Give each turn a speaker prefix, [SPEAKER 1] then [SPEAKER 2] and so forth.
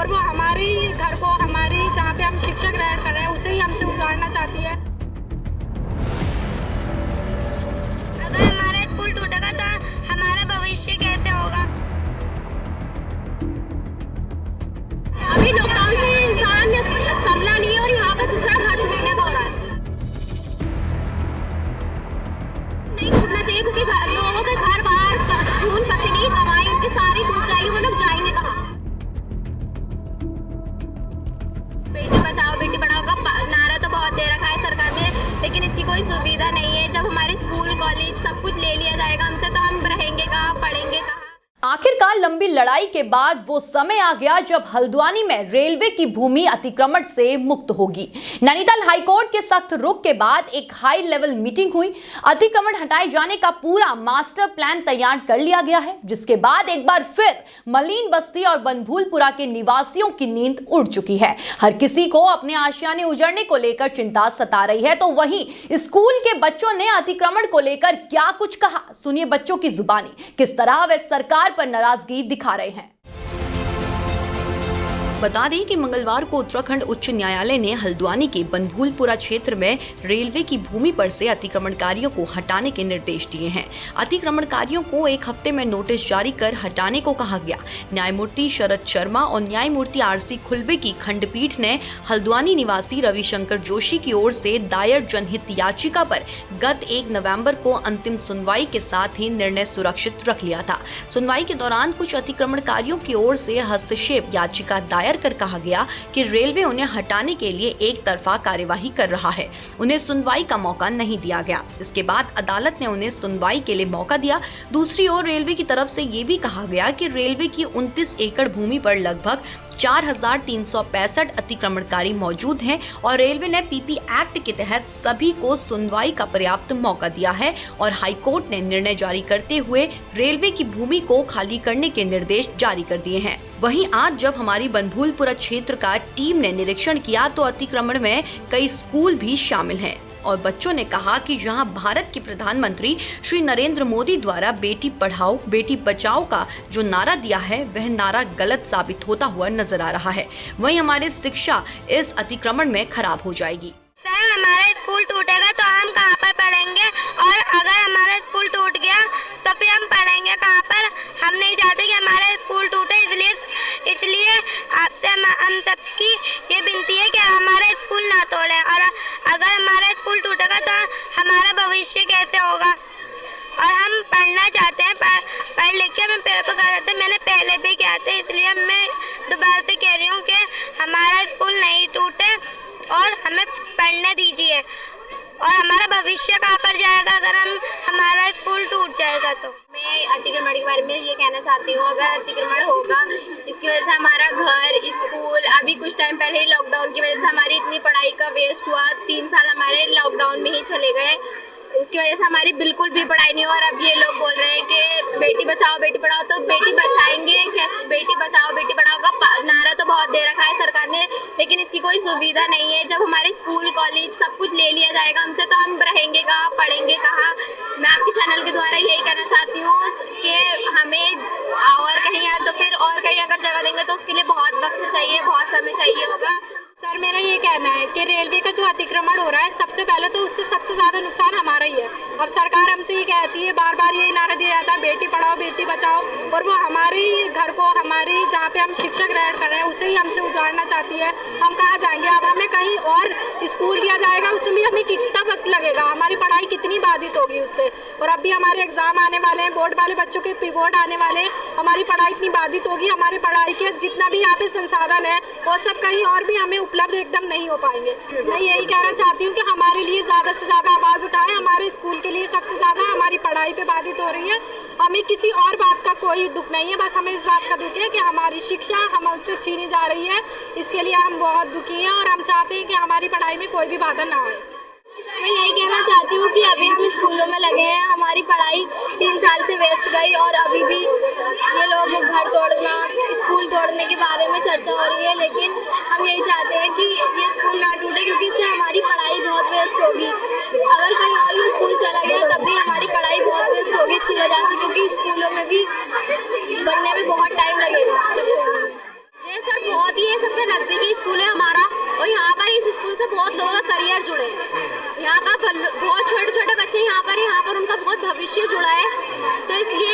[SPEAKER 1] और वो हमारे घर को, हमारी जहाँ पे हम शिक्षा ग्रहण कर रहे हैं उसे ही हमसे उजाड़ना चाहती है।
[SPEAKER 2] अगर हमारा स्कूल टूटेगा तो हमारा भविष्य कैसे होगा?
[SPEAKER 1] अभी लॉकडाउन में इंसान संभला नहीं है और यहाँ पे दूसरा घर टूटने का हो रहा है। नहीं टूटना चाहिए क्योंकि लोगों के घर बाहर खून पसीने की कमाई उनकी सारी टूट जाएगी, वो लोग जाएंगे कहाँ? बेटी बचाओ बेटी पढ़ाओ का नारा तो बहुत दे रखा है सरकार ने, लेकिन इसकी कोई सुविधा नहीं है। जब हमारे स्कूल कॉलेज सब कुछ ले लिया जाएगा हमसे तो हम रहेंगे कहाँ, पढ़ेंगे कहाँ?
[SPEAKER 3] आखिरकार लंबी लड़ाई के बाद वो समय आ गया जब हल्द्वानी में रेलवे की भूमि अतिक्रमण से मुक्त होगी। नैनीताल हाईकोर्ट के सख्त रुख के बाद एक हाई लेवल मीटिंग हुई। अतिक्रमण हटाए जाने का पूरा मास्टर प्लान तैयार कर लिया गया है, जिसके बाद एक बार फिर मलीन बस्ती और बनभूलपुरा के निवासियों की नींद उड़ चुकी है। हर किसी को अपने आशियाने उजड़ने को लेकर चिंता सता रही है। तो वहीं स्कूल के बच्चों ने अतिक्रमण को लेकर क्या कुछ कहा, सुनिए बच्चों की जुबानी। किस तरह वे सरकार पर नाराजगी दिखा रहे हैं। बता दें कि मंगलवार को उत्तराखंड उच्च न्यायालय ने हल्द्वानी के बनभूलपुरा क्षेत्र में रेलवे की भूमि पर से अतिक्रमणकारियों को हटाने के निर्देश दिए हैं। अतिक्रमणकारियों को एक हफ्ते में नोटिस जारी कर हटाने को कहा गया। न्यायमूर्ति शरद शर्मा और न्यायमूर्ति आरसी खुल्बे की खंडपीठ ने हल्द्वानी निवासी रविशंकर जोशी की ओर से दायर जनहित याचिका पर गत 1 नवंबर को अंतिम सुनवाई के साथ ही निर्णय सुरक्षित रख लिया था। सुनवाई के दौरान कुछ अतिक्रमणकारियों की ओर से हस्तक्षेप याचिका दायर कर कहा गया कि रेलवे उन्हें हटाने के लिए एक तरफा कार्यवाही कर रहा है, उन्हें सुनवाई का मौका नहीं दिया गया। इसके बाद अदालत ने उन्हें सुनवाई के लिए मौका दिया। दूसरी ओर रेलवे की तरफ से ये भी कहा गया कि रेलवे की 29 एकड़ भूमि पर लगभग 4365 अतिक्रमणकारी मौजूद हैं और रेलवे ने पीपी एक्ट के तहत सभी को सुनवाई का पर्याप्त मौका दिया है और हाईकोर्ट ने निर्णय जारी करते हुए रेलवे की भूमि को खाली करने के निर्देश जारी कर दिए हैं। वहीं आज जब हमारी बनभूलपुरा क्षेत्र का टीम ने निरीक्षण किया तो अतिक्रमण में कई स्कूल भी शामिल हैं और बच्चों ने कहा कि जहां भारत के प्रधानमंत्री श्री नरेंद्र मोदी द्वारा बेटी पढ़ाओ बेटी बचाओ का जो नारा दिया है वह नारा गलत साबित होता हुआ नजर आ रहा है, वहीं हमारी शिक्षा इस अतिक्रमण में खराब हो जाएगी।
[SPEAKER 2] सर हमारा स्कूल टूटेगा तो हम कहाँ पर पढ़ेंगे, और अगर हमारा स्कूल टूट गया तो फिर हम पढ़ेंगे कहाँ पर? हम नहीं चाहते कि हमारा स्कूल टूटे, इसलिए आपसे हम सबकी ये विनती है कि हमारा स्कूल ना तोड़े, और अगर हमारा स्कूल टूटेगा तो हमारा भविष्य कैसे होगा? और हम पढ़ना चाहते हैं, पढ़ लिख के हमें पेपर कर देते हैं। मैंने पहले भी किया था, इसलिए मैं दोबारा से कह रही हूँ कि हमारा स्कूल नहीं टूटे और हमें पढ़ने दीजिए। और हमारा भविष्य कहाँ पर जाएगा अगर हमारा स्कूल टूट जाएगा तो?
[SPEAKER 1] मैं अतिक्रमण के बारे में ये कहना चाहती हूँ, अगर अतिक्रमण होगा इसकी वजह से हमारा घर, स्कूल, अभी कुछ टाइम पहले ही लॉकडाउन की वजह से हमारी इतनी पढ़ाई का वेस्ट हुआ। 3 साल हमारे लॉकडाउन में ही चले गए, उसकी वजह से हमारी बिल्कुल भी पढ़ाई नहीं हुआ। और अब ये लोग बोल रहे हैं कि बेटी बचाओ बेटी पढ़ाओ, तो बेटी बचाएंगे कैसे? बेटी बचाओ बेटी पढ़ाओ का नारा तो बहुत दे रखा है सरकार ने, लेकिन इसकी कोई सुविधा नहीं है। जब हमारे स्कूल कॉलेज सब कुछ ले लिया जाएगा हमसे तो हम रहेंगे कहाँ, पढ़ेंगे कहाँ? मैं आपके चैनल के द्वारा यही कहना चाहती हूँ कि हमें और कहीं या तो फिर और कहीं अगर जगह देंगे तो उसके लिए बहुत वक्त चाहिए, बहुत समय चाहिए होगा। सर मेरा ये कहना है कि रेलवे का जो अतिक्रमण हो रहा है, सबसे पहले तो उससे सबसे ज़्यादा नुकसान हमारा ही है। अब सरकार हमसे ये कहती है, बार बार यही नारा दिया जाता है बेटी पढ़ाओ बेटी बचाओ, और वो हमारे घर को, हमारी जहाँ पे हम शिक्षा ग्रहण कर रहे हैं उसे ही हमसे उजाड़ना चाहती है। हम कहाँ जाएंगे? अब हमें कहीं और स्कूल दिया जाएगा, उसमें भी हमें कितना वक्त लगेगा, हमारी पढ़ाई कितनी बाधित होगी उससे। और अब भी हमारे एग्जाम आने वाले हैं, बोर्ड वाले बच्चों के बोर्ड आने वाले हैं, हमारी पढ़ाई इतनी बाधित होगी, हमारी पढ़ाई के जितना भी यहाँ पे संसाधन है वो सब कहीं और भी हमें उपलब्ध एकदम नहीं हो पाएंगे। मैं यही कहना चाहती हूँ कि हमारे लिए ज़्यादा से ज़्यादा आवाज़ उठाएं। हमारे स्कूल के लिए सबसे ज़्यादा हमारी पढ़ाई पे बाधित हो रही है। हमें किसी और बात का कोई दुख नहीं है, बस हमें इस बात का दुख है कि हमारी शिक्षा हमसे छीनी जा रही है। इसके लिए हम बहुत दुखी हैं और हम चाहते हैं कि हमारी पढ़ाई में कोई भी बाधा ना आए।
[SPEAKER 2] मैं यही कहना चाहती हूँ कि अभी हम स्कूलों में लगे हैं, हमारी पढ़ाई 3 साल से वेस्ट गई और अभी भी ये लोग घर तोड़ना, स्कूल तोड़ने के बारे में चर्चा हो रही है। लेकिन हम यही चाहते हैं कि ये स्कूल ना टूटे, क्योंकि इससे हमारी पढ़ाई बहुत वेस्ट होगी। अगर कहीं और ये स्कूल चला गया तब भी हमारी पढ़ाई बहुत वेस्ट होगी इसकी वजह से, क्योंकि स्कूलों में भी बनने में बहुत टाइम लगेगा। ये सर बहुत ही
[SPEAKER 1] इसलिए